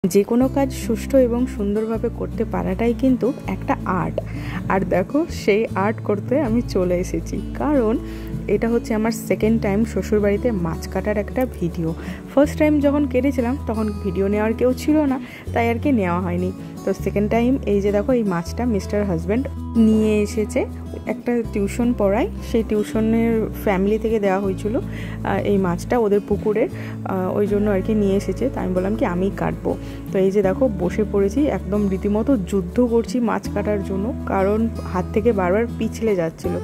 যে কোনো কাজ সুষ্ঠু এবং সুন্দরভাবে করতে পারাটাই কিন্তু একটা আর্ট। আর দেখো সেই আর্ট করতে আমি চলে এসেছি, কারণ এটা হচ্ছে আমার সেকেন্ড টাইম শ্বশুরবাড়িতে মাছ কাটার একটা ভিডিও। ফার্স্ট টাইম যখন কেটেছিলাম তখন ভিডিও নেওয়ার কেউ ছিল না, তাই আর কি নেওয়া হয়নি। তো সেকেন্ড টাইম এই যে দেখো এই মাছটা মিস্টার হাজব্যান্ড নিয়ে এসেছে, একটা টিউশন পড়ায়, সেই টিউশনের ফ্যামিলি থেকে দেওয়া হয়েছিল এই মাছটা ওদের পুকুরে, ওই জন্য আর কি নিয়ে এসেছে। তো আমি বললাম কি আমি কাটবো। তো এই যে দেখো বসে পড়েছি, একদম রীতিমতো যুদ্ধ করছি মাছ কাটার জন্য, কারণ হাত থেকে বারবার পিছলে যাচ্ছিল।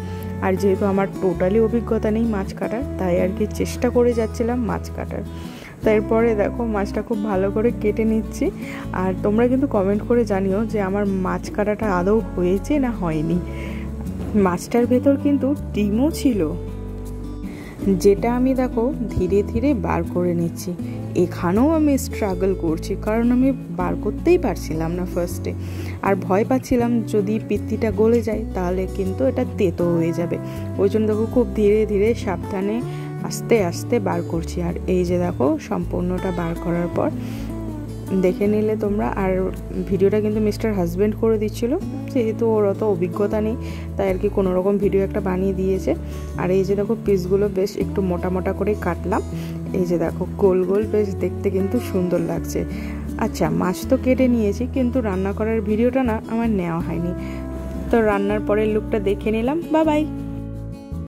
আর যেহেতু আমার টোটালি অভিজ্ঞতা নেই মাছ কাটার, তাই আর কি চেষ্টা করে যাচ্ছিলাম মাছ কাটার। তারপরে দেখো মাছটা খুব ভালো করে কেটে নিচ্ছি। আর তোমরা কিন্তু কমেন্ট করে জানিও যে আমার মাছ কাটাটা আদৌ হয়েছে না হয়নি। মাছটার ভেতর কিন্তু ডিমও ছিল, যেটা আমি দেখো ধীরে ধীরে বার করে নিচ্ছি। এখানেও আমি স্ট্রাগল করছি, কারণ আমি বার করতেই পারছিলাম না ফার্স্টে, আর ভয় পাচ্ছিলাম যদি পিত্তিটা গলে যায় তাহলে কিন্তু এটা তেতো হয়ে যাবে। ওই জন্য দেখো খুব ধীরে ধীরে সাবধানে আস্তে আস্তে বার করছি। আর এই যে দেখো সম্পূর্ণটা বার করার পর দেখে নিলে তোমরা। আর ভিডিওটা কিন্তু মিস্টার হাজব্যান্ড করে দিচ্ছিল, যেহেতু ওর অত অভিজ্ঞতা নেই, তাই আর কি কোনোরকম ভিডিও একটা বানিয়ে দিয়েছে। আর এই যে দেখো পিসগুলো বেশ একটু মোটা মোটা করে কাটলাম। এই যে দেখো গোল গোল, বেশ দেখতে কিন্তু সুন্দর লাগছে। আচ্ছা, মাছ তো কেটে নিয়েছি, কিন্তু রান্না করার ভিডিওটা না আমার নেওয়া হয়নি। তো রান্নার পরের লুকটা দেখে নিলাম। Bye bye.